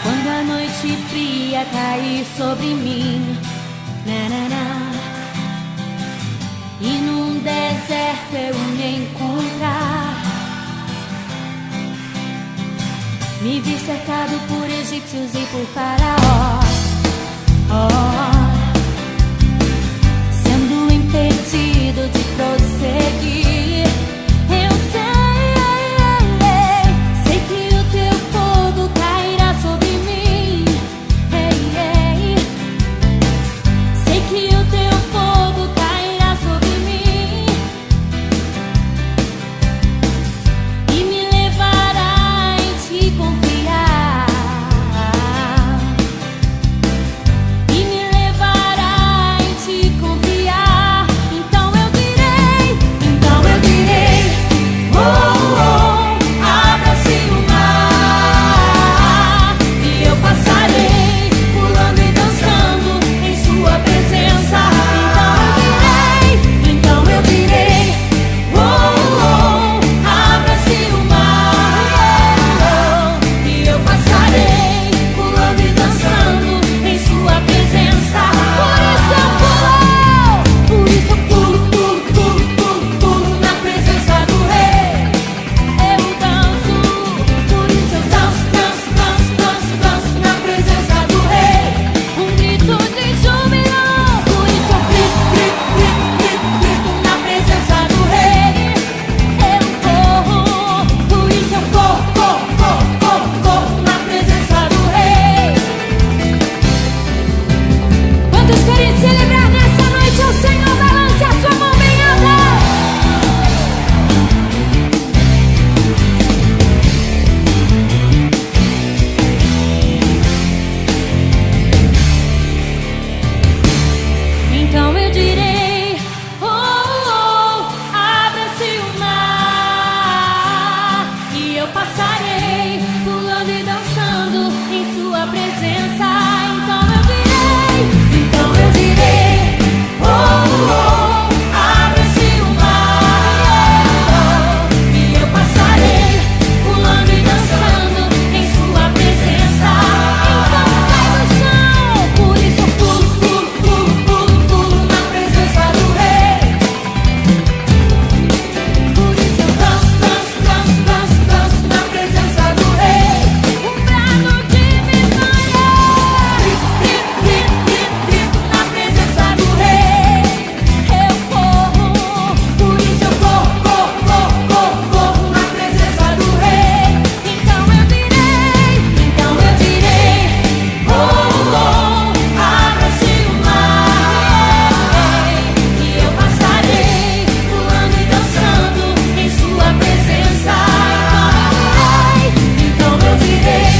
Quando a noite fria cair sobre mim, e num deserto eu me encontrar, me vi cercado por egípcios e por faraó, sendo impedido de prosseguir. Eu sei que o teu fogo cairá sobre mim. Sei que o teu fogo cairá sobre mim e me levará em te confiar, e me levará em te confiar. Então eu direi, oh, oh, abra-se o mar e eu passarei pulando e dançando em sua presença. Então eu direi, oh, oh, abra-se o mar e eu passarei pulando e dançando em sua presença. Por isso eu pulo, pulo, pulo, pulo, pulo na presença do Rei. Eu danço, por isso eu danço, danço, danço, danço, danço na presença do Rei. Um grito de júbilo, por isso eu grito, grito, grito, grito, grito na presença do Rei. Eu corro, por isso eu corro, corro, corro, corro, corro na presença do Rei. Quantos querem celebrar nessa noite ao Senhor? Balance a sua mão bem alta. Então eu direi, oh, oh, abra-se o mar e eu passarei pulando e dançando em sua presença. Então eu direi, oh, oh, abra-se o mar e eu passarei pulando e dançando em sua presença. Então sai do chão, por isso eu pulo, pulo, pulo, pulo, pulo na presença do Rei. Por isso eu danço, danço, danço, danço, danço na presença do Rei. Um brado de vitória, grito, grito, grito, grito na presença do Rei. Eu corro, por isso eu corro, corro, corro, corro, corro na presença do Rei. Então eu direi, oh, oh, abra-se o mar e eu passarei pulando e dançando em sua presença. Então eu direi,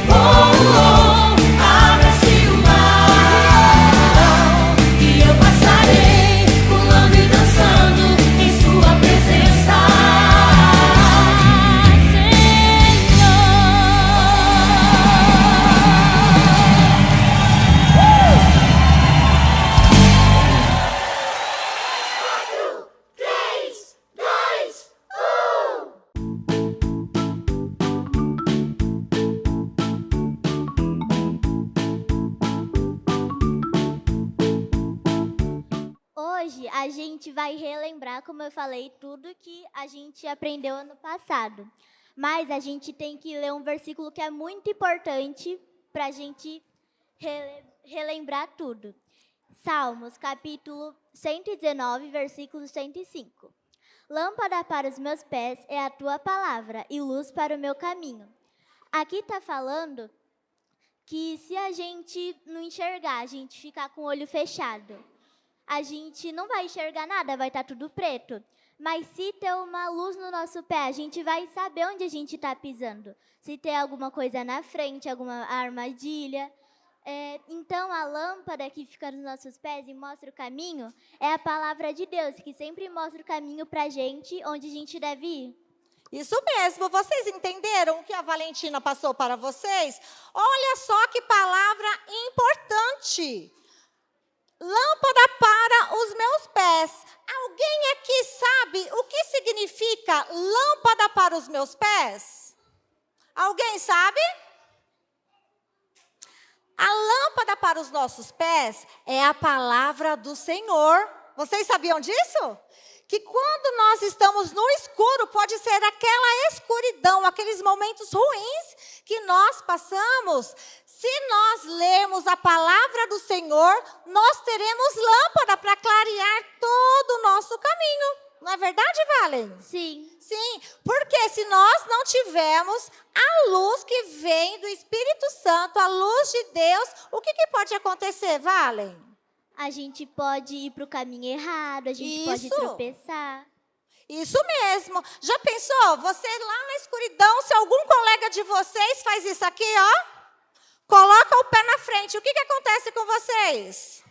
oh, oh, abra-se o mar e eu passarei pulando e dançando em sua presença, Hoje a gente vai relembrar, como eu falei, tudo que a gente aprendeu ano passado. Mas a gente tem que ler um versículo que é muito importante para a gente relembrar tudo. Salmos, capítulo 119, versículo 105. Lâmpada para os meus pés é a tua palavra e luz para o meu caminho. Aqui está falando que se a gente não enxergar, a gente ficar com o olho fechado, a gente não vai enxergar nada, vai estar tudo preto. Mas se ter uma luz no nosso pé, a gente vai saber onde a gente está pisando. Se tem alguma coisa na frente, alguma armadilha. Então, a lâmpada que fica nos nossos pés e mostra o caminho é a palavra de Deus, que sempre mostra o caminho para a gente, onde a gente deve ir. Isso mesmo, vocês entenderam o que a Valentina passou para vocês? Olha só que palavra importante. Lâmpada para os meus pés. Alguém aqui sabe o que significa os meus pés? Alguém sabe? A lâmpada para os nossos pés é a palavra do Senhor. Vocês sabiam disso? Que quando nós estamos no escuro, pode ser aquela escuridão, aqueles momentos ruins que nós passamos. Se nós lermos a palavra do Senhor, nós teremos lâmpada para clarear todo o nosso caminho. Não é verdade, Valen? Sim. Sim, porque se nós não tivermos a luz que vem do Espírito Santo, a luz de Deus, o que pode acontecer, Valen? A gente pode ir para o caminho errado, a gente pode Isso. tropeçar. Isso mesmo. Já pensou? Você lá na escuridão, se algum colega de vocês faz isso aqui, ó, coloca o pé na frente, o que acontece com vocês?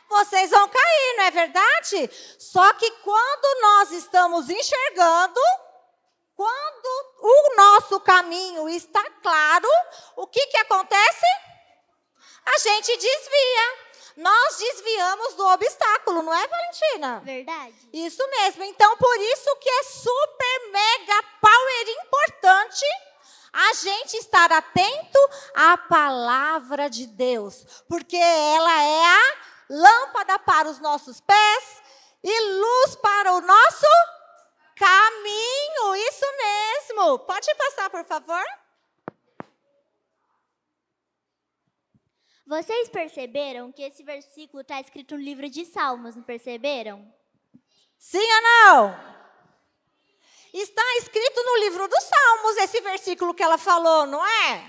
Vocês vão cair, não é verdade? Só que quando nós estamos enxergando, quando o nosso caminho está claro, o que acontece? A gente desvia. Nós desviamos do obstáculo, não é, Valentina? Verdade. Isso mesmo. Então, por isso que é super, mega, power importante a gente estar atento à palavra de Deus. Porque ela é a lâmpada para os nossos pés e luz para o nosso caminho. Isso mesmo. Pode passar, por favor? Vocês perceberam que esse versículo está escrito no livro de Salmos, não perceberam? Sim ou não? Está escrito no livro dos Salmos, esse versículo que ela falou, não é?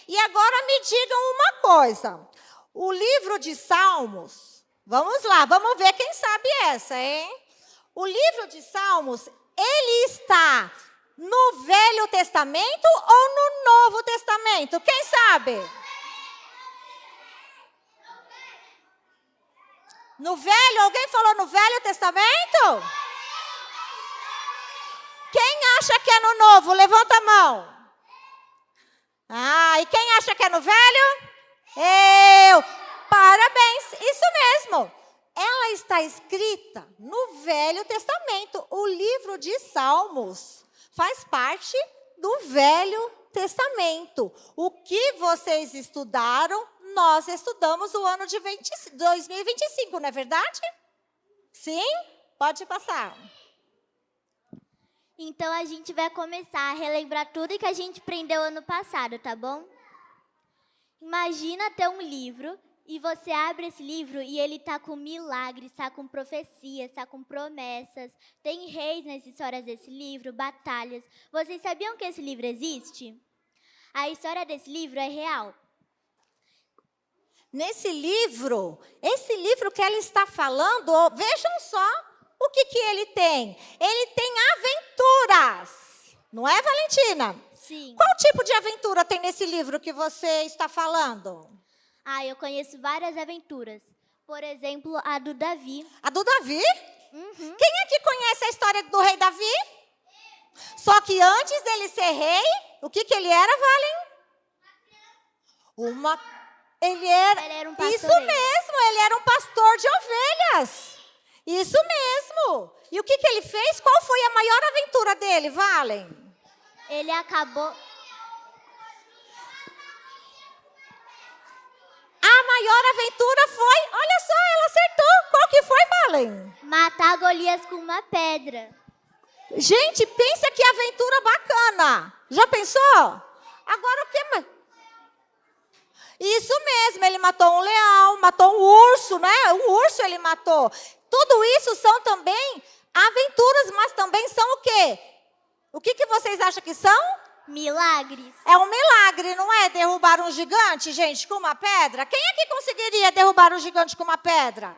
E agora me digam uma coisa. O livro de Salmos, vamos lá, vamos ver quem sabe essa, hein? O livro de Salmos, ele está no Velho Testamento ou no Novo Testamento? Quem sabe? No Velho? Alguém falou no Velho Testamento? Quem acha que é no Novo? Levanta a mão. Ah, e quem acha que é no Velho? Eu. Parabéns. Isso mesmo. Ela está escrita no Velho Testamento. O livro de Salmos faz parte do Velho Testamento. O que vocês estudaram, nós estudamos o ano de 2025, não é verdade? Sim? Pode passar. Então a gente vai começar a relembrar tudo que a gente aprendeu ano passado, tá bom? Imagina ter um livro e você abre esse livro e ele tá com milagres, tá com profecias, tá com promessas. Tem reis nas histórias desse livro, batalhas. Vocês sabiam que esse livro existe? A história desse livro é real. Esse livro que ela está falando, vejam só o que ele tem. Ele tem aventuras, não é, Valentina? Sim. Qual tipo de aventura tem nesse livro que você está falando? Eu conheço várias aventuras. Por exemplo, a do Davi. A do Davi? Uhum. Quem aqui conhece a história do rei Davi? Só que antes dele ser rei, o que ele era, Valen? Ele era um pastoreiro. Isso mesmo, ele era um pastor de ovelhas. Isso mesmo. E o que ele fez? Qual foi a maior aventura dele, Valen? Ele acabou... A maior aventura foi... Olha só, ela acertou. Qual que foi, Valen? matar Golias com uma pedra. Gente, pensa que aventura bacana. Já pensou? Agora o que mais? Isso mesmo, ele matou um leão, matou um urso, né? Um urso ele matou. Tudo isso são também aventuras, mas também são o quê? O que vocês acham que são? Milagres. É um milagre, não é? Derrubar um gigante, gente, com uma pedra. Quem é que conseguiria derrubar um gigante com uma pedra?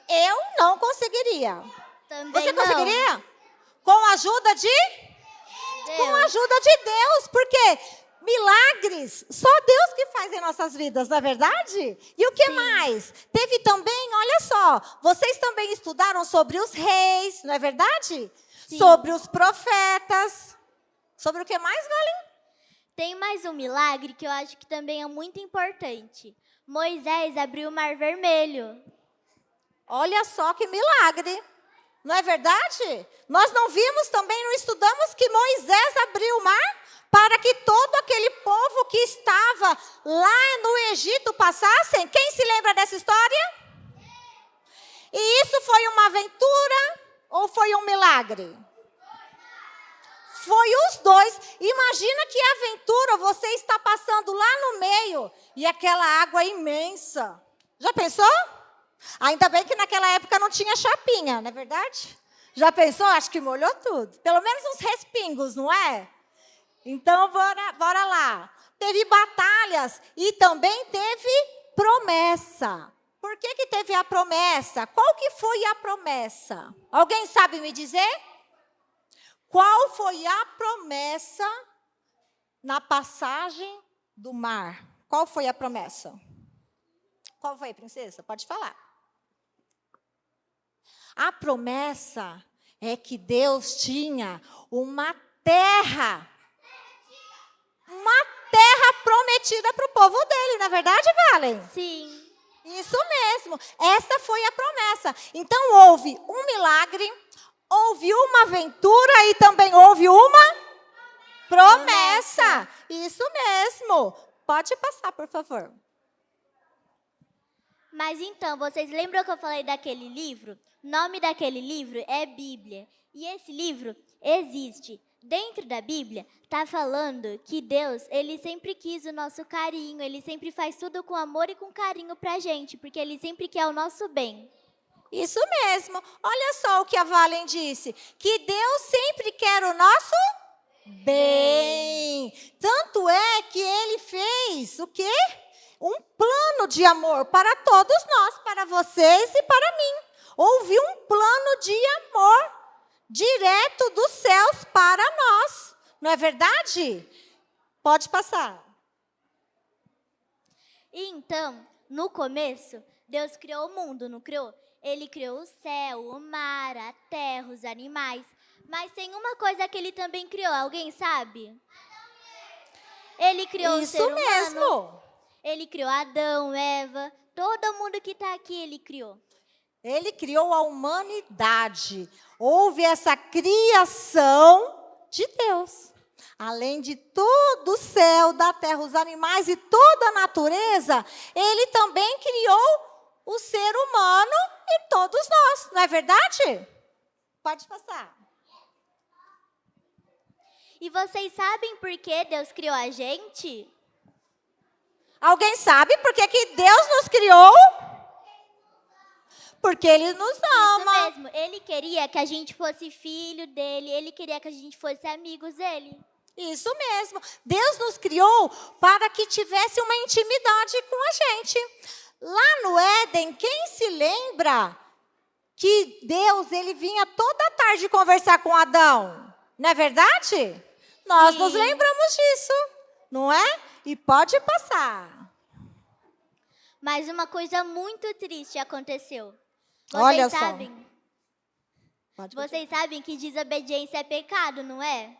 Eu não conseguiria. Também Você não. conseguiria? Com a ajuda de? Deus. Com a ajuda de Deus, porque milagres só Deus que faz em nossas vidas, não é verdade? E o que Sim. mais? Teve também, olha só, vocês também estudaram sobre os reis, não é verdade? Sim. Sobre os profetas. Sobre o que mais, Valen? Tem mais um milagre que eu acho que também é muito importante. Moisés abriu o Mar Vermelho. Olha só que milagre. Não é verdade? Nós não vimos também, não estudamos que Moisés abriu o mar para que todo aquele povo que estava lá no Egito passassem? Quem se lembra dessa história? E isso foi uma aventura ou foi um milagre? Foi os dois. Imagina que aventura você está passando lá no meio e aquela água imensa. Já pensou? Ainda bem que naquela época não tinha chapinha, não é verdade? Já pensou? Acho que molhou tudo. Pelo menos uns respingos, não é? Então, bora lá. Teve batalhas e também teve promessa. Por que teve a promessa? Qual que foi a promessa? Alguém sabe me dizer? Qual foi a promessa na passagem do mar? Qual foi a promessa? Qual foi, princesa? Pode falar. A promessa é que Deus tinha uma terra prometida para o povo dele, não é verdade, Valen? Sim. Isso mesmo, essa foi a promessa. Então houve um milagre, houve uma aventura e também houve uma promessa. Isso mesmo. Pode passar, por favor. Mas então, vocês lembram que eu falei daquele livro? O nome daquele livro é Bíblia. E esse livro existe. Dentro da Bíblia, está falando que Deus, Ele sempre quis o nosso carinho, Ele sempre faz tudo com amor e com carinho pra gente, porque Ele sempre quer o nosso bem. Isso mesmo. Olha só o que a Valen disse. Que Deus sempre quer o nosso bem. Tanto é que Ele fez o quê? Um plano de amor para todos nós, para vocês e para mim. Houve um plano de amor direto dos céus para nós. Não é verdade? Pode passar. E então, no começo, Deus criou o mundo, não criou? Ele criou o céu, o mar, a terra, os animais. Mas tem uma coisa que Ele também criou, alguém sabe? Ele criou o ser humano. Isso mesmo. Ele criou Adão, Eva, todo mundo que está aqui Ele criou. Ele criou a humanidade. Houve essa criação de Deus. Além de todo o céu, da terra, os animais e toda a natureza, Ele também criou o ser humano e todos nós. Não é verdade? Pode passar. E vocês sabem por que Deus criou a gente? Alguém sabe por que Deus nos criou? Porque Ele nos ama. Isso mesmo. Ele queria que a gente fosse filho dele. Ele queria que a gente fosse amigos dele. Isso mesmo. Deus nos criou para que tivesse uma intimidade com a gente. Lá no Éden, quem se lembra que Deus ele vinha toda tarde conversar com Adão? Não é verdade? Nós nos lembramos disso, não é? E pode passar. Mas uma coisa muito triste aconteceu. Olha Vocês só. sabem? Vocês sabem que desobediência é pecado, não é?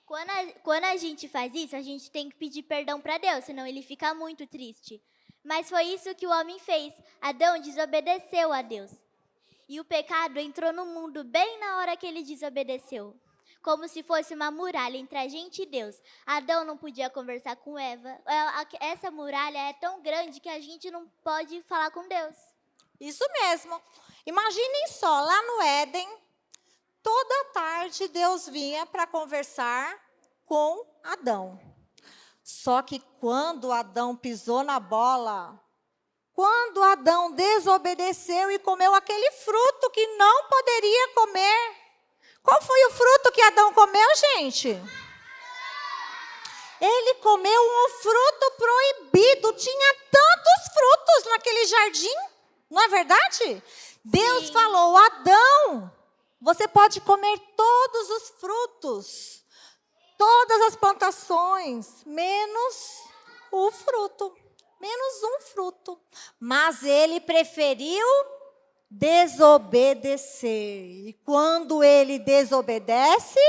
Quando a gente faz isso, a gente tem que pedir perdão para Deus, senão Ele fica muito triste. Mas foi isso que o homem fez. Adão desobedeceu a Deus. E o pecado entrou no mundo bem na hora que ele desobedeceu. Como se fosse uma muralha entre a gente e Deus. Adão não podia conversar com Eva. Essa muralha é tão grande que a gente não pode falar com Deus. Isso mesmo. Imaginem só, lá no Éden, toda tarde Deus vinha para conversar com Adão. Só que quando Adão pisou na bola, quando Adão desobedeceu e comeu aquele fruto que não poderia comer, qual foi o fruto que Adão comeu, gente? Ele comeu um fruto proibido. Tinha tantos frutos naquele jardim, não é verdade? Deus falou, Adão, você pode comer todos os frutos, todas as plantações, menos o fruto, menos um fruto. Mas ele preferiu desobedecer. E quando ele desobedece,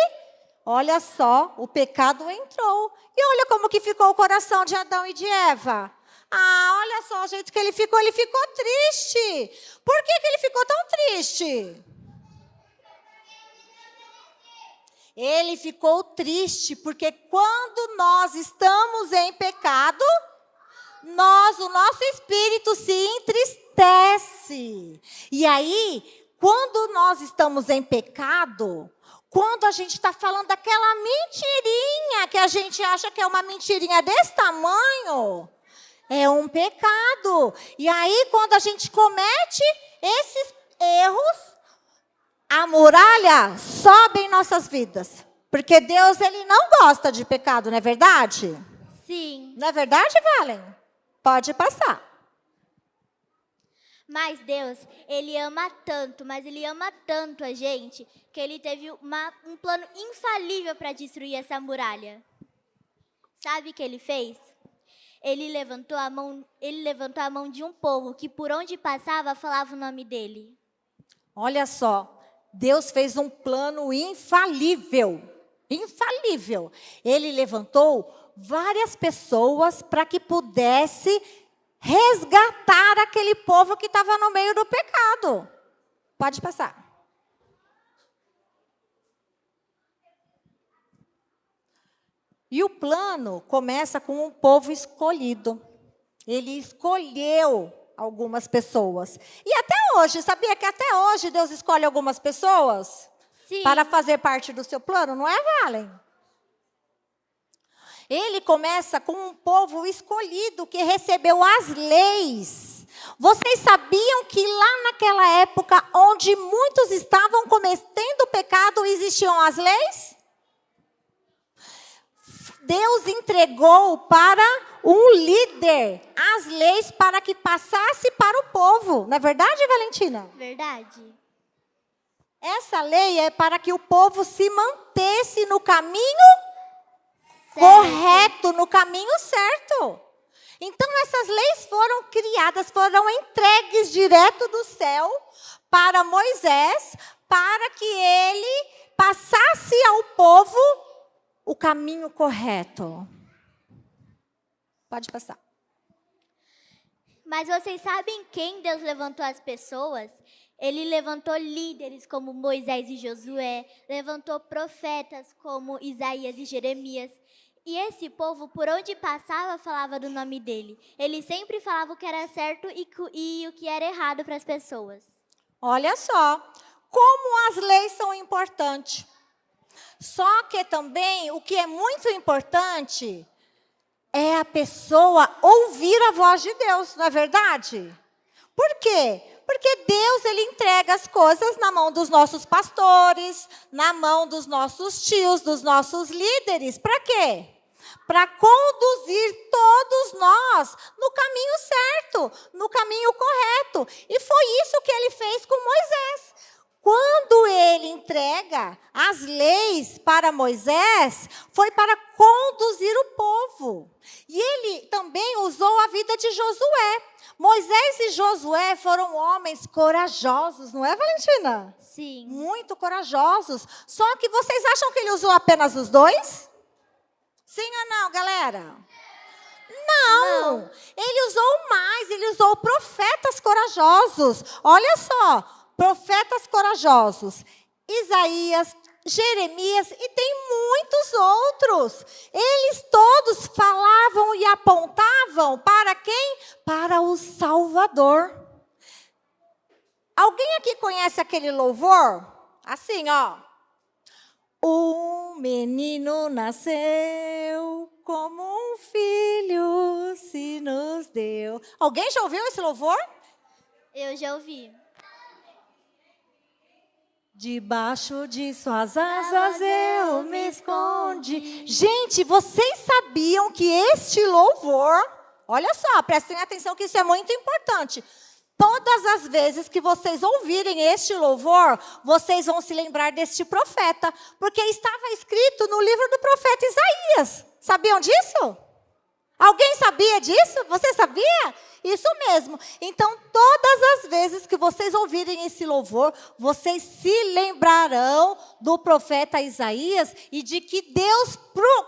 olha só, o pecado entrou. E olha como que ficou o coração de Adão e de Eva. Ah, olha só o jeito que ele ficou triste. Por que ele ficou tão triste? Ele ficou triste, porque quando nós estamos em pecado, o nosso espírito se entristece. E aí, quando nós estamos em pecado, quando a gente está falando daquela mentirinha, que a gente acha que é uma mentirinha desse tamanho, é um pecado. E aí, quando a gente comete esses erros, a muralha sobe em nossas vidas. Porque Deus, ele não gosta de pecado, não é verdade? Sim. Não é verdade, Valen? Pode passar. Mas Deus, Ele ama tanto, mas Ele ama tanto a gente, que Ele teve um plano infalível para destruir essa muralha. Sabe o que Ele fez? Ele levantou a mão de um povo que por onde passava falava o nome dele. Olha só, Deus fez um plano infalível. Infalível. Ele levantou várias pessoas para que pudesse resgatar aquele povo que estava no meio do pecado. Pode passar. E o plano começa com um povo escolhido. Ele escolheu algumas pessoas. E até hoje, sabia que até hoje Deus escolhe algumas pessoas? Sim. Para fazer parte do seu plano, não é, Valen? Ele começa com um povo escolhido que recebeu as leis. Vocês sabiam que lá naquela época, onde muitos estavam cometendo pecado, existiam as leis? Deus entregou para um líder as leis para que passasse para o povo. Não é verdade, Valentina? Verdade. Essa lei é para que o povo se mantesse no caminho Certo. correto, no caminho certo. Então, essas leis foram criadas, foram entregues direto do céu para Moisés, para que ele passasse ao povo o caminho correto. Pode passar. Mas vocês sabem quem Deus levantou as pessoas? Ele levantou líderes como Moisés e Josué, levantou profetas como Isaías e Jeremias. E esse povo, por onde passava, falava do nome dele. Ele sempre falava o que era certo e o que era errado para as pessoas. Olha só, como as leis são importantes. Só que também, o que é muito importante é a pessoa ouvir a voz de Deus, não é verdade? Por quê? Porque Deus, ele entrega as coisas na mão dos nossos pastores, na mão dos nossos tios, dos nossos líderes. Para quê? Para conduzir todos nós no caminho certo, no caminho correto. E foi isso que ele fez com Moisés. Quando ele entrega as leis para Moisés, foi para conduzir o povo. E ele também usou a vida de Josué. Moisés e Josué foram homens corajosos, não é, Valentina? Sim. Muito corajosos. Só que vocês acham que ele usou apenas os dois? Sim ou não, galera? Não. Ele usou mais, ele usou profetas corajosos. Olha só, profetas corajosos. Isaías, Jeremias e tem muitos outros. Eles todos falavam e apontavam para quem? Para o Salvador. Alguém aqui conhece aquele louvor? Assim, ó. Um menino nasceu, como um filho se nos deu. Alguém já ouviu esse louvor? Eu já ouvi. Debaixo de suas asas eu me escondi. Gente, vocês sabiam que este louvor, olha só, prestem atenção que isso é muito importante. Todas as vezes que vocês ouvirem este louvor, vocês vão se lembrar deste profeta, porque estava escrito no livro do profeta Isaías. Sabiam disso? Alguém sabia disso? Você sabia? Isso mesmo. Então, todas as vezes que vocês ouvirem esse louvor, vocês se lembrarão do profeta Isaías e de que Deus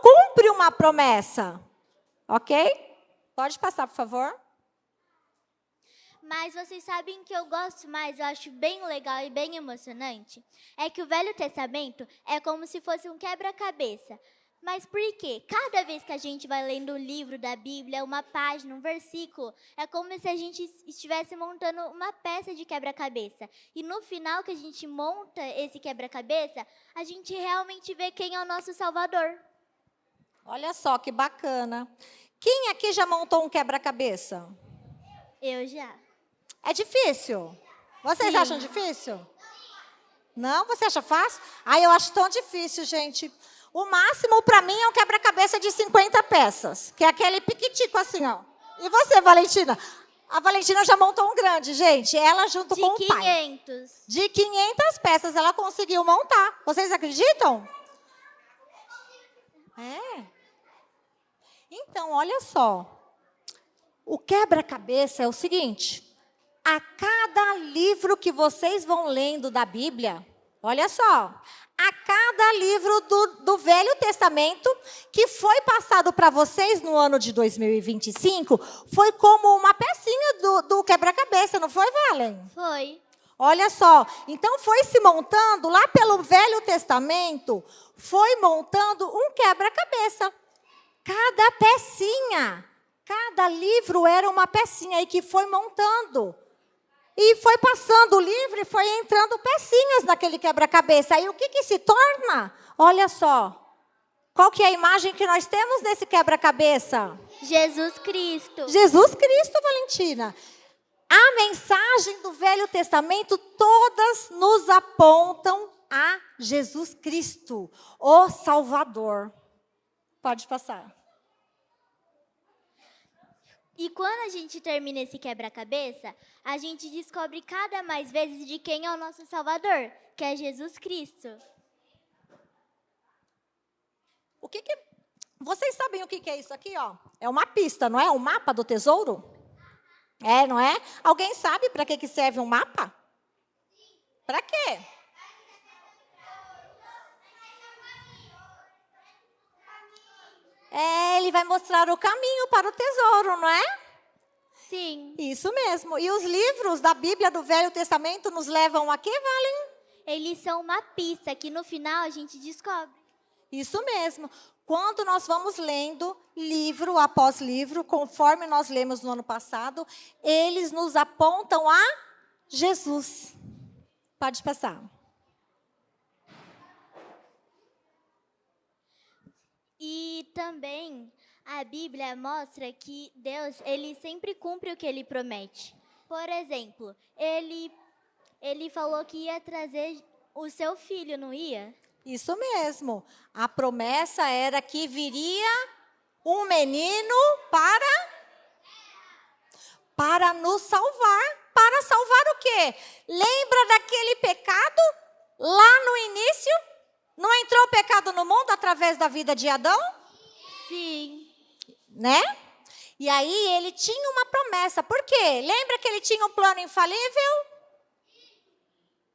cumpre uma promessa. Ok? Pode passar, por favor. Mas vocês sabem que eu gosto mais, eu acho bem legal e bem emocionante? É que o Velho Testamento é como se fosse um quebra-cabeça. Mas por quê? Cada vez que a gente vai lendo um livro da Bíblia, uma página, um versículo, é como se a gente estivesse montando uma peça de quebra-cabeça. E no final que a gente monta esse quebra-cabeça, a gente realmente vê quem é o nosso Salvador. Olha só que bacana. Quem aqui já montou um quebra-cabeça? Eu já. É difícil? Vocês Sim. acham difícil? Não? Você acha fácil? Eu acho tão difícil, gente. O máximo para mim é um quebra-cabeça de 50 peças, que é aquele piquitico assim, ó. E você, Valentina? A Valentina já montou um grande, gente. Ela junto com o pai. 500. De 500 peças ela conseguiu montar. Vocês acreditam? É. Então, olha só. O quebra-cabeça é o seguinte. A cada livro que vocês vão lendo da Bíblia, olha só. A cada livro do Velho Testamento que foi passado para vocês no ano de 2025, foi como uma pecinha do quebra-cabeça, não foi, Valen? Foi. Olha só, então foi se montando, lá pelo Velho Testamento, foi montando um quebra-cabeça. Cada pecinha, cada livro era uma pecinha aí que foi montando. E foi passando o livro e foi entrando pecinhas naquele quebra-cabeça. Aí o que se torna? Olha só, qual que é a imagem que nós temos nesse quebra-cabeça? Jesus Cristo. Jesus Cristo, Valentina. A mensagem do Velho Testamento, todas nos apontam a Jesus Cristo, o Salvador. Pode passar. E quando a gente termina esse quebra-cabeça, a gente descobre cada mais vezes de quem é o nosso Salvador, que é Jesus Cristo. Vocês sabem o que é isso aqui, ó? É uma pista, não é? Um mapa do tesouro? É, não é? Alguém sabe para que serve um mapa? Para quê? Ele vai mostrar o caminho para o tesouro, não é? Sim. Isso mesmo. E os livros da Bíblia do Velho Testamento nos levam a quê, Valen? Eles são uma pista que no final a gente descobre. Isso mesmo. Quando nós vamos lendo livro após livro, conforme nós lemos no ano passado, eles nos apontam a Jesus. Pode passar. E também a Bíblia mostra que Deus, ele sempre cumpre o que ele promete. Por exemplo, ele falou que ia trazer o seu filho, não ia? Isso mesmo. A promessa era que viria um menino para nos salvar. Para salvar o quê? Lembra daquele pecado lá no início? Não entrou o pecado no mundo através da vida de Adão? Sim. Né? E aí ele tinha uma promessa. Por quê? Lembra que ele tinha um plano infalível?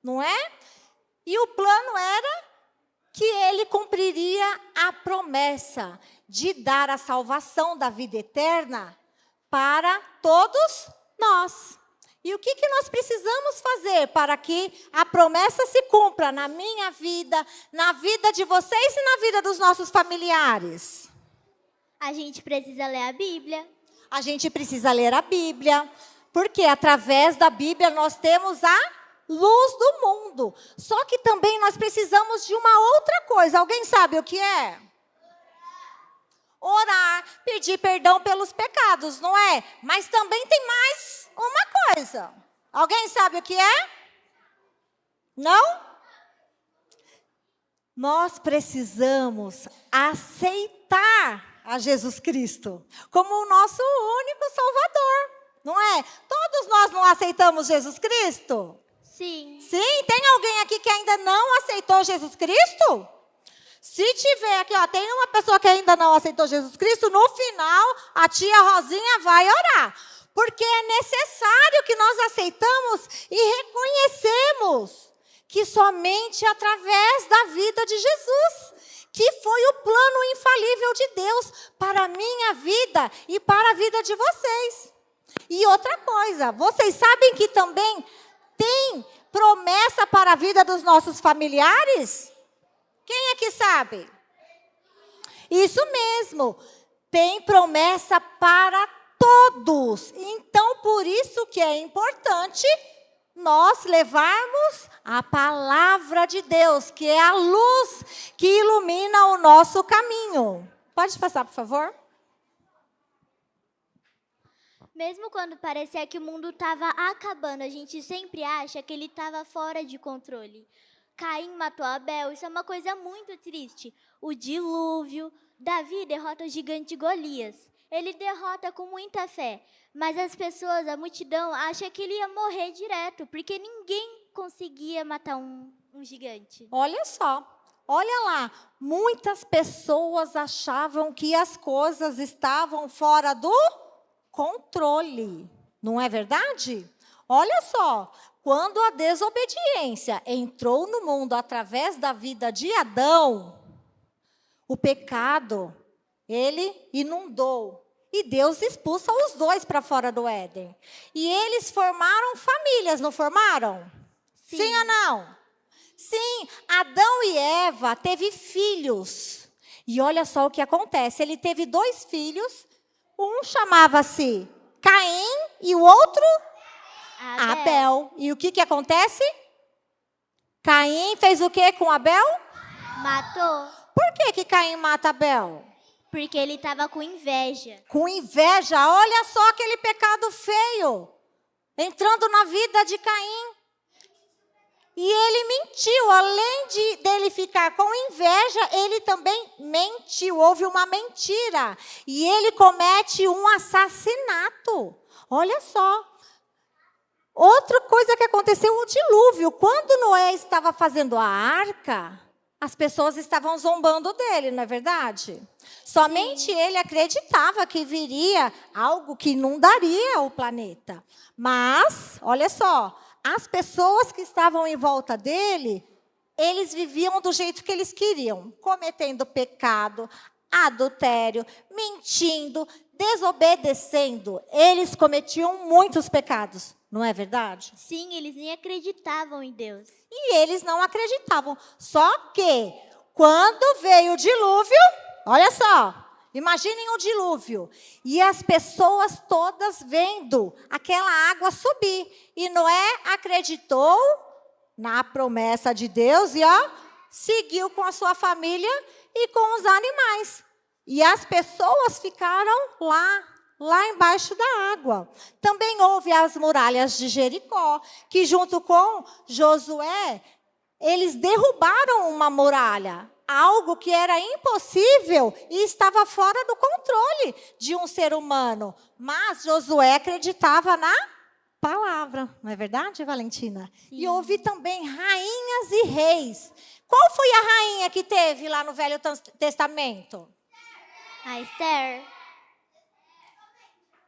Não é? E o plano era que ele cumpriria a promessa de dar a salvação da vida eterna para todos nós. E o que nós precisamos fazer para que a promessa se cumpra na minha vida, na vida de vocês e na vida dos nossos familiares? A gente precisa ler a Bíblia. A gente precisa ler a Bíblia, porque através da Bíblia nós temos a luz do mundo. Só que também nós precisamos de uma outra coisa. Alguém sabe o que é? Orar, pedir perdão pelos pecados, não é? Mas também tem mais uma coisa. Alguém sabe o que é? Não? Nós precisamos aceitar a Jesus Cristo como o nosso único Salvador, não é? Todos nós não aceitamos Jesus Cristo? Sim. Sim, tem alguém aqui que ainda não aceitou Jesus Cristo? Se tiver aqui, ó, tem uma pessoa que ainda não aceitou Jesus Cristo, no final, a tia Rosinha vai orar. Porque é necessário que nós aceitamos e reconhecemos que somente através da vida de Jesus, que foi o plano infalível de Deus para a minha vida e para a vida de vocês. E outra coisa, vocês sabem que também tem promessa para a vida dos nossos familiares? Quem é que sabe? Isso mesmo, tem promessa para todos. Então, por isso que é importante nós levarmos a palavra de Deus, que é a luz que ilumina o nosso caminho. Pode passar, por favor? Mesmo quando parecia que o mundo estava acabando, a gente sempre acha que ele estava fora de controle. Caim matou Abel, isso é uma coisa muito triste. O dilúvio, Davi derrota o gigante Golias. Ele derrota com muita fé, mas as pessoas, a multidão, acha que ele ia morrer direto, porque ninguém conseguia matar um gigante. Olha só, olha lá, muitas pessoas achavam que as coisas estavam fora do controle, não é verdade? Olha só, quando a desobediência entrou no mundo através da vida de Adão, o pecado, ele inundou. E Deus expulsa os dois para fora do Éden. E eles formaram famílias, não formaram? Sim ou não? Sim, Adão e Eva teve filhos. E olha só o que acontece. Ele teve 2 filhos. Um chamava-se Caim e o outro Abel. E o que acontece? Caim fez o que com Abel? Matou, Por que Caim mata Abel? porque ele estava com inveja. Com inveja. Olha só aquele pecado feio entrando na vida de Caim. E ele mentiu. Além dele ficar com inveja, ele também mentiu. Houve uma mentira. E ele comete um assassinato. Olha só. Outra coisa que aconteceu, o dilúvio. Quando Noé estava fazendo a arca, as pessoas estavam zombando dele, não é verdade? Somente ele acreditava que viria algo que inundaria o planeta. Mas, olha só, as pessoas que estavam em volta dele, eles viviam do jeito que eles queriam, cometendo pecado, adultério, mentindo, desobedecendo. Eles cometiam muitos pecados, não é verdade? Sim, eles nem acreditavam em Deus. E eles não acreditavam. Só que, quando veio o dilúvio, olha só, imaginem o dilúvio. E as pessoas todas vendo aquela água subir. E Noé acreditou na promessa de Deus e seguiu com a sua família e com os animais. E as pessoas ficaram lá embaixo da água. Também houve as muralhas de Jericó, que junto com Josué, eles derrubaram uma muralha. Algo que era impossível e estava fora do controle de um ser humano. Mas Josué acreditava na palavra. Não é verdade, Valentina? Sim. E houve também rainhas e reis. Qual foi a rainha que teve lá no Velho Testamento? A Esther.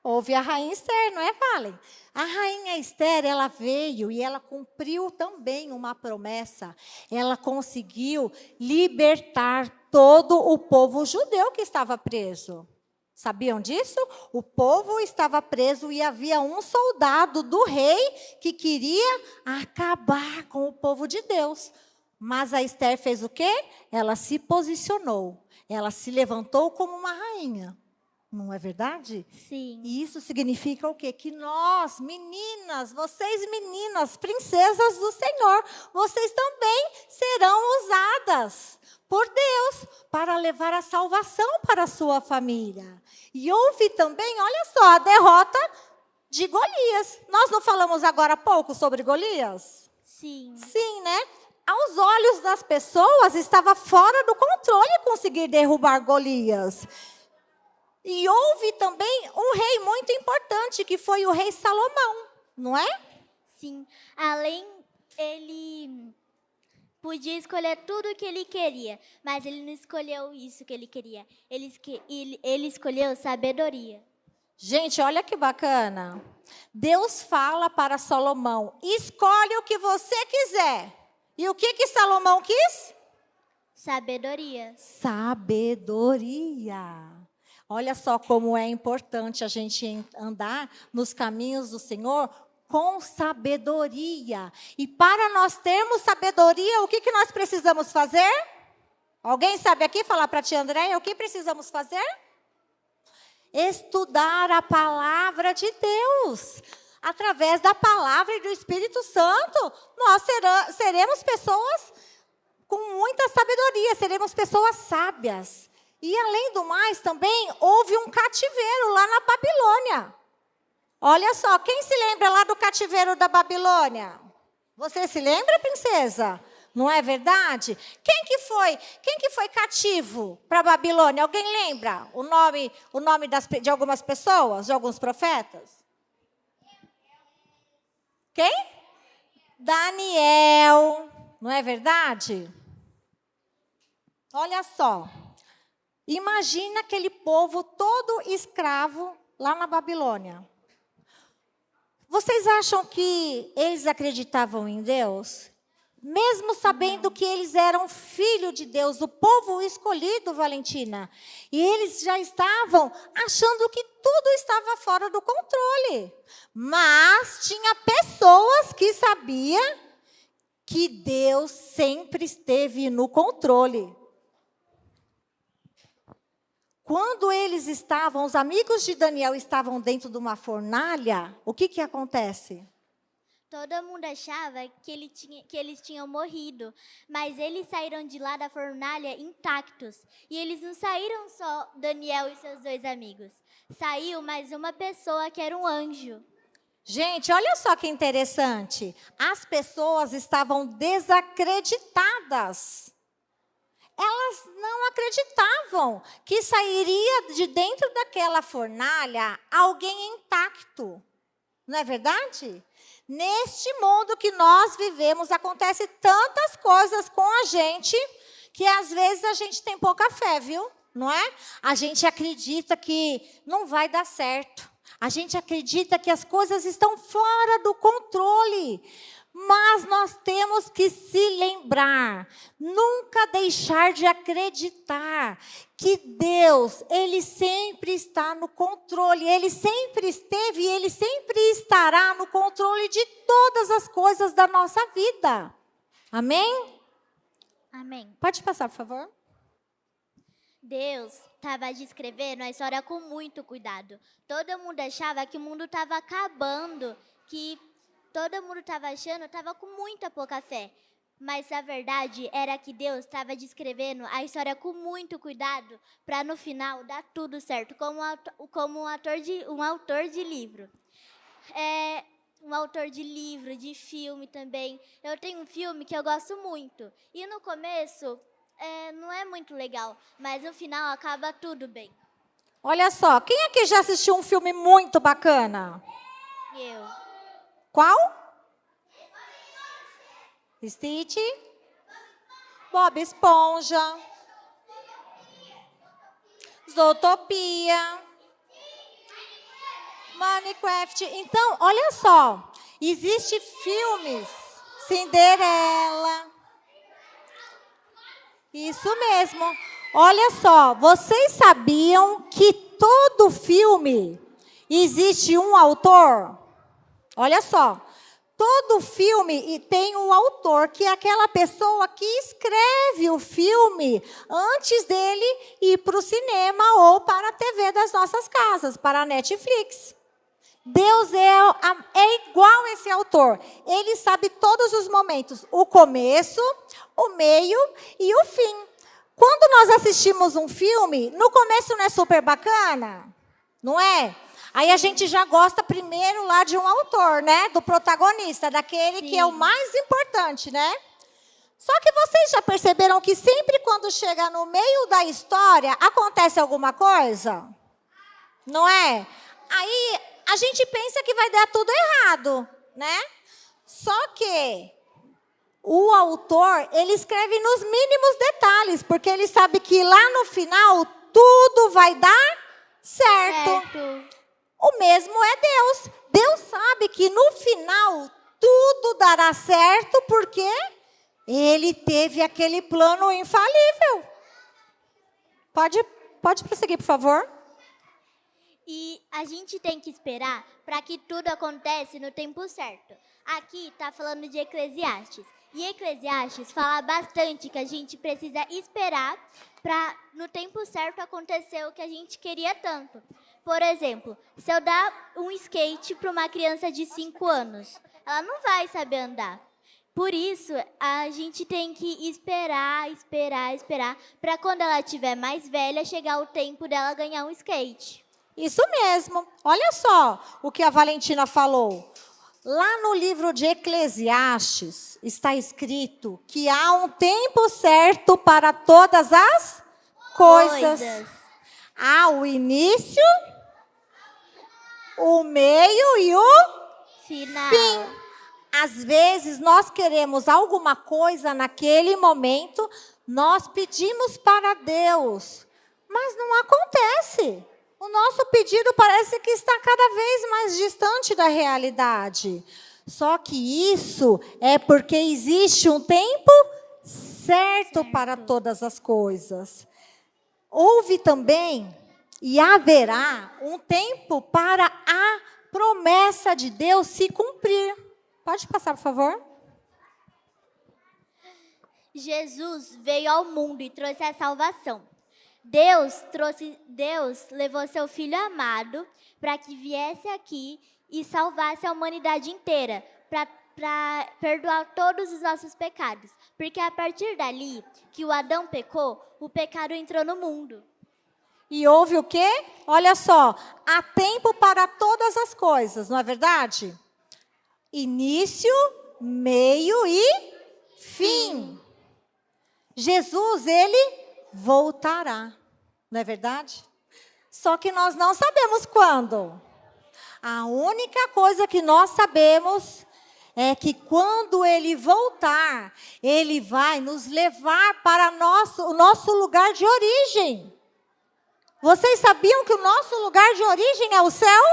Houve a rainha Esther, não é, Valen? A rainha Esther, ela veio e ela cumpriu também uma promessa. Ela conseguiu libertar todo o povo judeu que estava preso. Sabiam disso? O povo estava preso e havia um soldado do rei que queria acabar com o povo de Deus. Mas a Esther fez o quê? Ela se posicionou. Ela se levantou como uma rainha. Não é verdade? Sim. E isso significa o quê? Que nós, meninas, vocês meninas, princesas do Senhor, vocês também serão usadas por Deus para levar a salvação para a sua família. E houve também, olha só, a derrota de Golias. Nós não falamos agora há pouco sobre Golias? Sim. Sim, né? Aos olhos das pessoas, estava fora do controle conseguir derrubar Golias. E houve também um rei muito importante, que foi o rei Salomão, não é? Sim. Além, ele podia escolher tudo o que ele queria, mas ele não escolheu isso que ele queria. Ele escolheu sabedoria. Gente, olha que bacana. Deus fala para Salomão, escolhe o que você quiser. E o que Salomão quis? Sabedoria. Sabedoria. Olha só como é importante a gente andar nos caminhos do Senhor com sabedoria. E para nós termos sabedoria, o que nós precisamos fazer? Alguém sabe aqui falar para a tia Andréia o que precisamos fazer? Estudar a palavra de Deus. Através da palavra e do Espírito Santo, nós seremos pessoas com muita sabedoria, seremos pessoas sábias. E, além do mais, também houve um cativeiro lá na Babilônia. Olha só, quem se lembra lá do cativeiro da Babilônia? Você se lembra, princesa? Não é verdade? Quem que foi cativo para a Babilônia? Alguém lembra o nome de algumas pessoas, de alguns profetas? Quem? Daniel. Não é verdade? Olha só. Imagina aquele povo todo escravo lá na Babilônia. Vocês acham que eles acreditavam em Deus? Mesmo sabendo que eles eram filho de Deus, o povo escolhido, Valentina. E eles já estavam achando que tudo estava fora do controle. Mas tinha pessoas que sabiam que Deus sempre esteve no controle. Quando eles estavam, os amigos de Daniel estavam dentro de uma fornalha, o que acontece? Todo mundo achava que eles tinham morrido, mas eles saíram de lá da fornalha intactos. E eles não saíram só Daniel e seus 2 amigos. Saiu mais uma pessoa que era um anjo. Gente, olha só que interessante. As pessoas estavam desacreditadas. Elas não acreditavam que sairia de dentro daquela fornalha alguém intacto. Não é verdade? Neste mundo que nós vivemos, acontece tantas coisas com a gente, que às vezes a gente tem pouca fé, viu? Não é? A gente acredita que não vai dar certo. A gente acredita que as coisas estão fora do controle. Mas nós temos que se lembrar, nunca deixar de acreditar que Deus, Ele sempre está no controle, Ele sempre esteve e Ele sempre estará no controle de todas as coisas da nossa vida. Amém? Amém. Pode passar, por favor. Deus estava descrevendo a história com muito cuidado. Todo mundo achava que o mundo estava acabando, que todo mundo estava achando, estava com muita pouca fé. Mas a verdade era que Deus estava descrevendo a história com muito cuidado para no final dar tudo certo, como um autor de livro. Um autor de livro, de filme também. Eu tenho um filme que eu gosto muito. E no começo não é muito legal, mas no final acaba tudo bem. Olha só, quem aqui já assistiu um filme muito bacana? Eu. Qual? Stitch? Bob Esponja? Zootopia? Minecraft? Então, olha só, existem filmes, Cinderela. Isso mesmo. Olha só, vocês sabiam que todo filme existe um autor? Olha só, todo filme tem um autor, que é aquela pessoa que escreve o filme antes dele ir para o cinema ou para a TV das nossas casas, para a Netflix. Deus é igual a esse autor. Ele sabe todos os momentos, o começo, o meio e o fim. Quando nós assistimos um filme, no começo não é super bacana? Não é? Aí a gente já gosta primeiro lá de um autor, né? Do protagonista, daquele que é o mais importante, né? Só que vocês já perceberam que sempre quando chega no meio da história, acontece alguma coisa? Não é? Aí a gente pensa que vai dar tudo errado, né? Só que o autor, ele escreve nos mínimos detalhes, porque ele sabe que lá no final tudo vai dar certo. O mesmo é Deus. Deus sabe que no final tudo dará certo, porque Ele teve aquele plano infalível. Pode prosseguir, por favor? E a gente tem que esperar para que tudo aconteça no tempo certo. Aqui está falando de Eclesiastes. E Eclesiastes fala bastante que a gente precisa esperar para no tempo certo acontecer o que a gente queria tanto. Por exemplo, se eu dar um skate para uma criança de 5 anos, ela não vai saber andar. Por isso, a gente tem que esperar, para quando ela estiver mais velha, chegar o tempo dela ganhar um skate. Isso mesmo. Olha só o que a Valentina falou. Lá no livro de Eclesiastes está escrito que há um tempo certo para todas as coisas. Há o início, o meio e o Final. fim. Às vezes nós queremos alguma coisa naquele momento, nós pedimos para Deus, mas não acontece. O nosso pedido parece que está cada vez mais distante da realidade. Só que isso é porque existe um tempo certo para todas as coisas. Houve também e haverá um tempo para a promessa de Deus se cumprir. Pode passar, por favor? Jesus veio ao mundo e trouxe a salvação. Deus levou seu Filho amado para que viesse aqui e salvasse a humanidade inteira, para perdoar todos os nossos pecados. Porque a partir dali, que o Adão pecou, o pecado entrou no mundo. E houve o quê? Olha só, há tempo para todas as coisas, não é verdade? Início, meio e fim. Jesus, ele voltará, não é verdade? Só que nós não sabemos quando. A única coisa que nós sabemos é que quando ele voltar, ele vai nos levar para o nosso lugar de origem. Vocês sabiam que o nosso lugar de origem é o céu?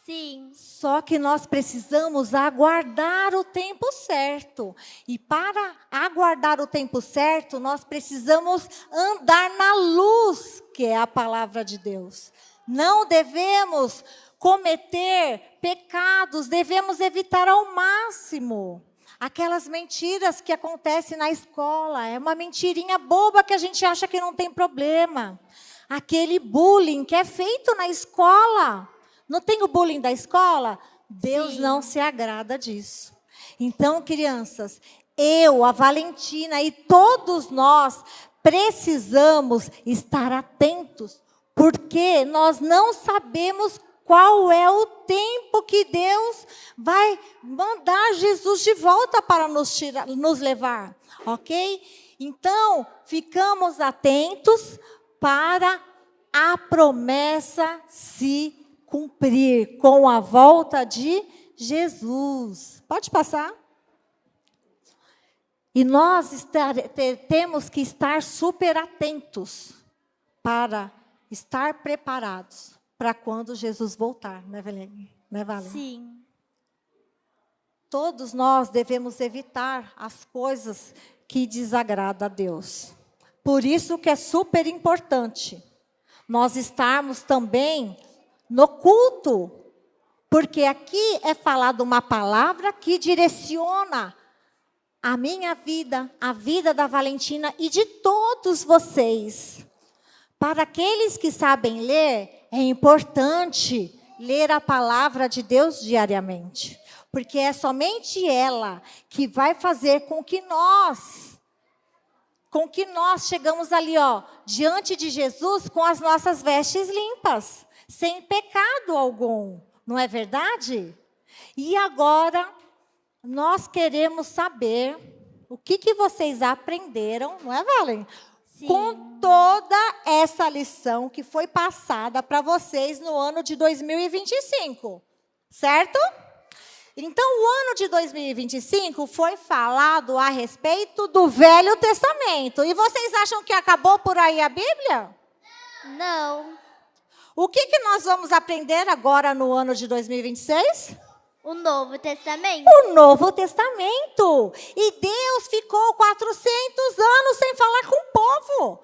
Sim. Só que nós precisamos aguardar o tempo certo. E para aguardar o tempo certo, nós precisamos andar na luz, que é a palavra de Deus. Não devemos cometer pecados, devemos evitar ao máximo aquelas mentiras que acontecem na escola. É uma mentirinha boba que a gente acha que não tem problema. Aquele bullying que é feito na escola. Não tem o bullying da escola? Deus Sim. não se agrada disso. Então, crianças, eu, a Valentina e todos nós precisamos estar atentos, porque nós não sabemos qual é o tempo que Deus vai mandar Jesus de volta para nos levar, ok? Então, ficamos atentos para a promessa se cumprir com a volta de Jesus. Pode passar? E nós temos que estar super atentos para estar preparados para quando Jesus voltar, né, Valene? Sim. Todos nós devemos evitar as coisas que desagradam a Deus. Por isso que é super importante nós estarmos também no culto, porque aqui é falada uma palavra que direciona a minha vida, a vida da Valentina e de todos vocês. Para aqueles que sabem ler, é importante ler a palavra de Deus diariamente, porque é somente ela que vai fazer com que nós chegamos ali, diante de Jesus com as nossas vestes limpas, sem pecado algum, não é verdade? E agora, nós queremos saber o que vocês aprenderam, não é, Valen? Sim. Com toda essa lição que foi passada para vocês no ano de 2025, certo? Então, o ano de 2025 foi falado a respeito do Velho Testamento. E vocês acham que acabou por aí a Bíblia? Não. O que nós vamos aprender agora no ano de 2026? O Novo Testamento. O Novo Testamento. E Deus ficou 400 anos sem falar com o povo.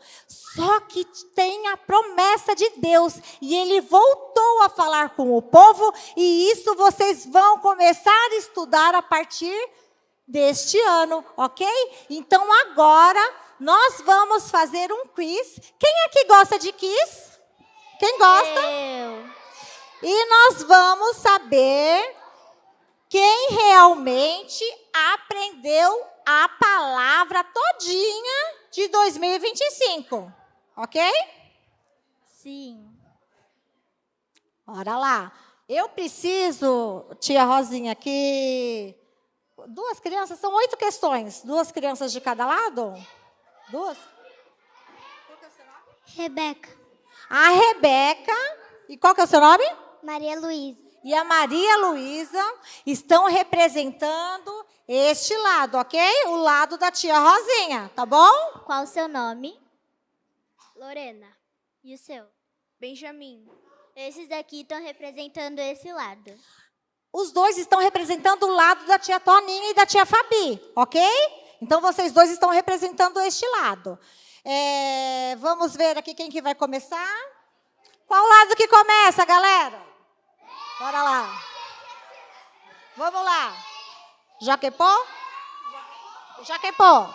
Só que tem a promessa de Deus. E Ele voltou a falar com o povo. E isso vocês vão começar a estudar a partir deste ano, ok? Então agora nós vamos fazer um quiz. Quem aqui gosta de quiz? Quem gosta? Eu. E nós vamos saber quem realmente aprendeu a palavra todinha de 2025, ok? Sim. Bora lá. Eu preciso, tia Rosinha, que 2 crianças, são 8 questões. 2 crianças de cada lado? 2? Qual que é o seu nome? Rebeca. A Rebeca. E qual que é o seu nome? Maria Luísa. E a Maria Luísa estão representando este lado, ok? O lado da tia Rosinha, tá bom? Qual o seu nome? Lorena, E o seu? Benjamin, Esses daqui estão representando esse lado. Os 2 estão representando o lado da tia Toninha e da tia Fabi, ok? Então, vocês 2 estão representando este lado. Vamos ver aqui quem que vai começar. Qual lado que começa, galera? Bora lá. Vamos lá. Jaquepó? Jaquepó.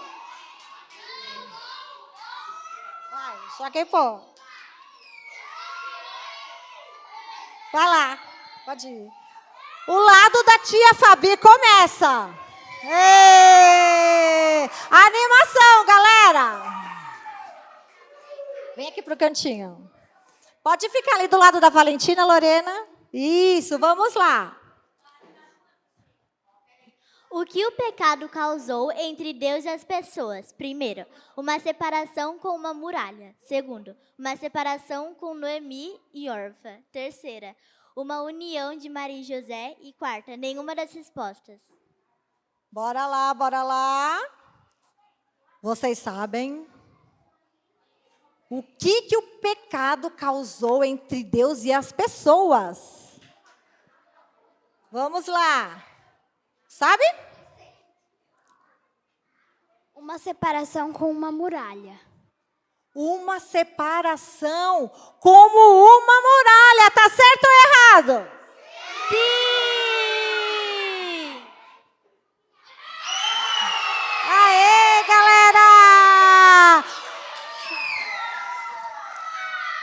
Vai, Jaquepó. Vai lá, pode ir. O lado da tia Fabi começa. Êêê! Animação, galera. Vem aqui pro cantinho. Pode ficar ali do lado da Valentina, Lorena. Isso, vamos lá. O que o pecado causou entre Deus e as pessoas? Primeiro, uma separação com uma muralha. Segundo, uma separação com Noemi e Orfa. Terceira, uma união de Maria e José. E quarta, nenhuma das respostas. Bora lá, bora lá. Vocês sabem o que o pecado causou entre Deus e as pessoas? Vamos lá. Sabe? uma separação com uma muralha. Uma separação como uma muralha. Tá certo ou errado? Sim! Aê, galera!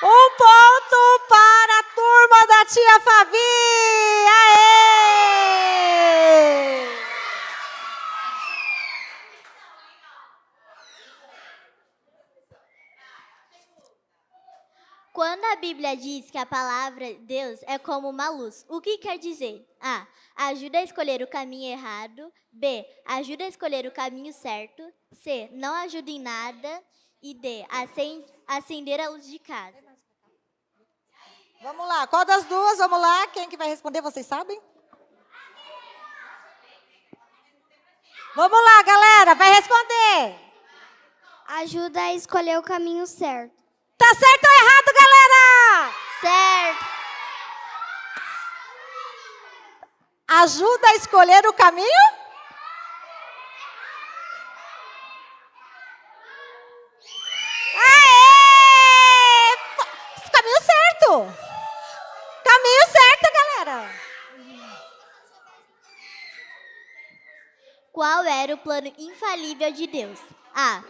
Um ponto para a turma da tia Fabi! Aê! Quando a Bíblia diz que a palavra Deus é como uma luz, o que quer dizer? A. Ajuda a escolher o caminho errado. B. Ajuda a escolher o caminho certo. C. Não ajuda em nada. E D. Acender a luz de casa. Vamos lá, qual das duas? Vamos lá, quem que vai responder, vocês sabem? Vamos lá, galera, vai responder. Ajuda a escolher o caminho certo. Tá certo ou errado, galera? Certo! Ajuda a escolher o caminho? Aê! Caminho certo! Caminho certo, galera! Qual era o plano infalível de Deus? A.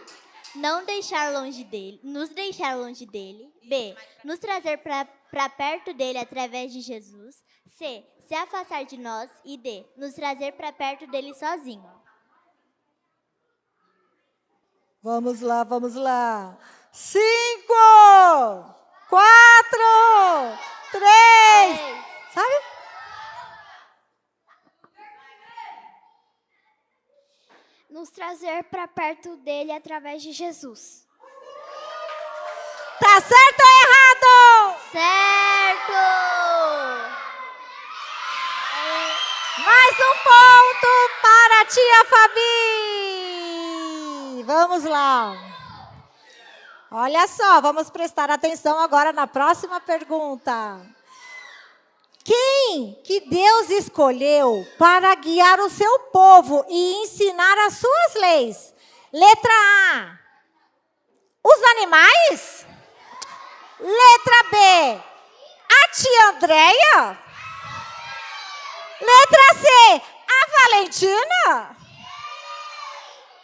Não deixar longe dele, nos deixar longe dele. B. Nos trazer para perto dele através de Jesus. C. Se afastar de nós. E D. Nos trazer para perto dele sozinho. Vamos lá, vamos lá. 5, 4, 3. Sabe? Nos trazer para perto dele através de Jesus. Tá certo ou errado? Certo! Mais um ponto para a tia Fabi. Vamos lá. Olha só, vamos prestar atenção agora na próxima pergunta. Quem que Deus escolheu para guiar o seu povo e ensinar as suas leis? Letra A, Os animais? Letra B, a tia Andréia? Letra C, a Valentina?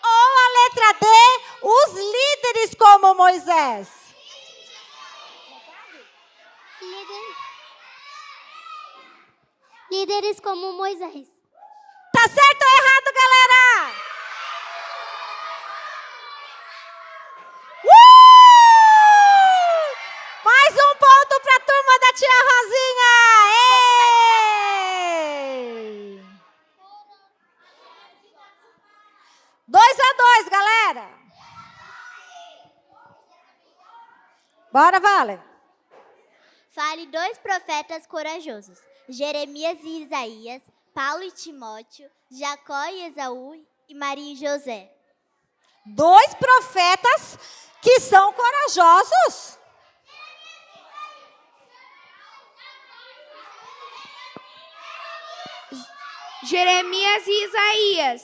Ou a letra D, os líderes como Moisés? Líderes como Moisés. Tá certo ou errado, galera? Mais um ponto para a turma da tia Rosinha. Ei! 2-2, galera. Bora, Vale. Fale 2 profetas corajosos: Jeremias e Isaías, Paulo e Timóteo, Jacó e Esaú e Maria e José. 2 profetas que são corajosos. Jeremias e Isaías.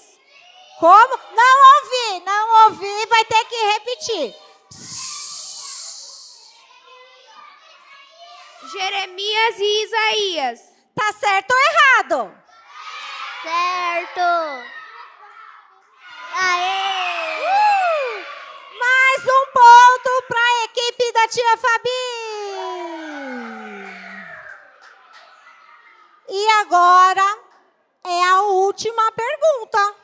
Como? Não ouvi, vai ter que repetir. Jeremias e Isaías. Tá certo ou errado? Certo! Aê! Mais um ponto para a equipe da tia Fabi. E agora é a última pergunta.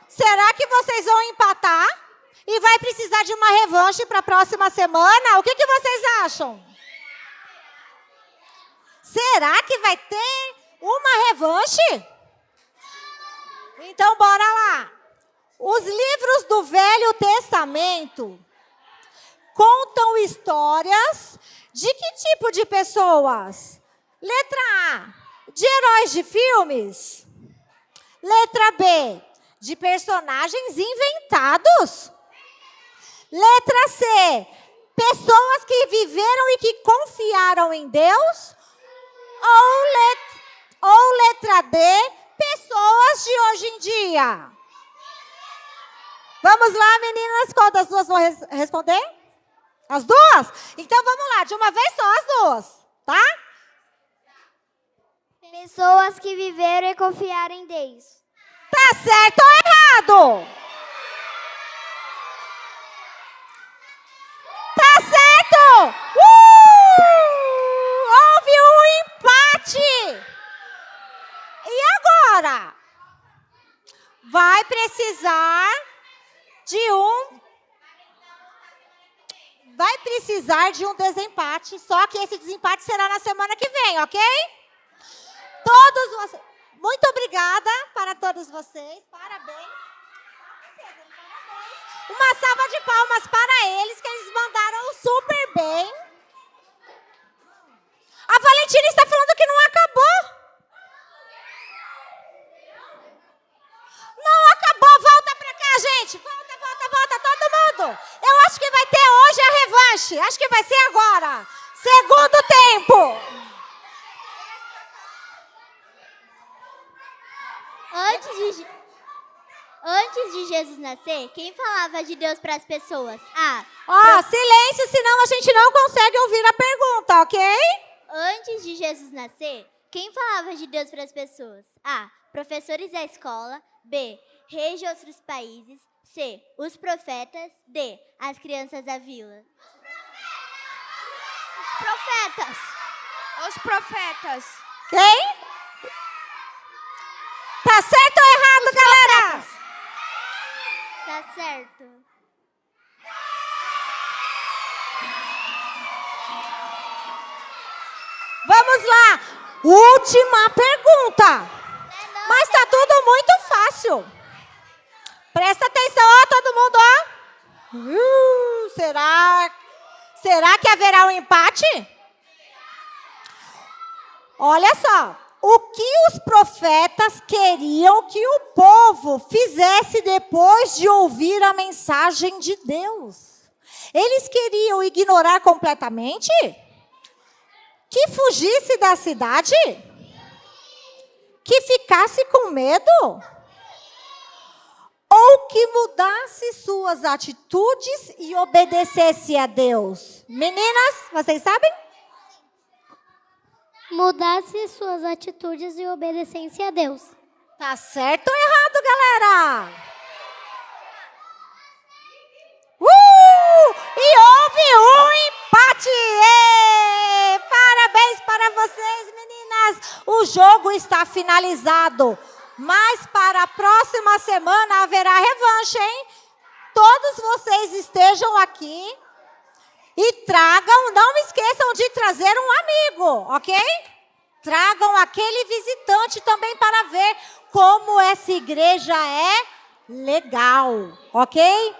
Será que vocês vão empatar e vai precisar de uma revanche para a próxima semana? O que vocês acham? Será que vai ter uma revanche? Então, bora lá. Os livros do Velho Testamento contam histórias de que tipo de pessoas? Letra A, de heróis de filmes. Letra B, de personagens inventados. Letra C, pessoas que viveram e que confiaram em Deus. Ou letra D, pessoas de hoje em dia. Vamos lá, meninas, qual das duas vão responder? As duas? Então vamos lá, de uma vez só as duas, tá? Pessoas que viveram e confiaram em Deus. Tá certo ou errado? Tá certo! Houve um empate! E agora? Vai precisar de um desempate, só que esse desempate será na semana que vem, ok? Muito obrigada para todos vocês, parabéns. Uma salva de palmas para eles, que eles mandaram super bem. A Valentina está falando que não acabou. Não acabou, volta pra cá, gente. Volta, todo mundo. Eu acho que vai ter hoje a revanche. Acho que vai ser agora. Segundo tempo. Antes de Jesus nascer, quem falava de Deus para as pessoas? A. Silêncio, senão a gente não consegue ouvir a pergunta, ok? Antes de Jesus nascer, quem falava de Deus para as pessoas? A. Professores da escola. B. Reis de outros países. C. Os profetas. D. As crianças da vila. Os profetas. Os profetas. Quem? Tá certo ou errado, galera? Tá certo. Vamos lá. Última pergunta. Mas tá tudo muito fácil. Presta atenção, ó, todo mundo, ó. Será que haverá um empate? Olha só. O que os profetas queriam que o povo fizesse depois de ouvir a mensagem de Deus? Eles queriam ignorar completamente? Que fugisse da cidade? Que ficasse com medo? Ou que mudasse suas atitudes e obedecesse a Deus? Meninas, vocês sabem? Mudasse suas atitudes e obedecesse a Deus. Tá certo ou errado, galera? E houve um empate! Ê! Parabéns para vocês, meninas! O jogo está finalizado. Mas para a próxima semana haverá revanche, hein? Todos vocês estejam aqui e tragam, não esqueçam de trazer um amigo, ok? Tragam aquele visitante também para ver como essa igreja é legal, ok?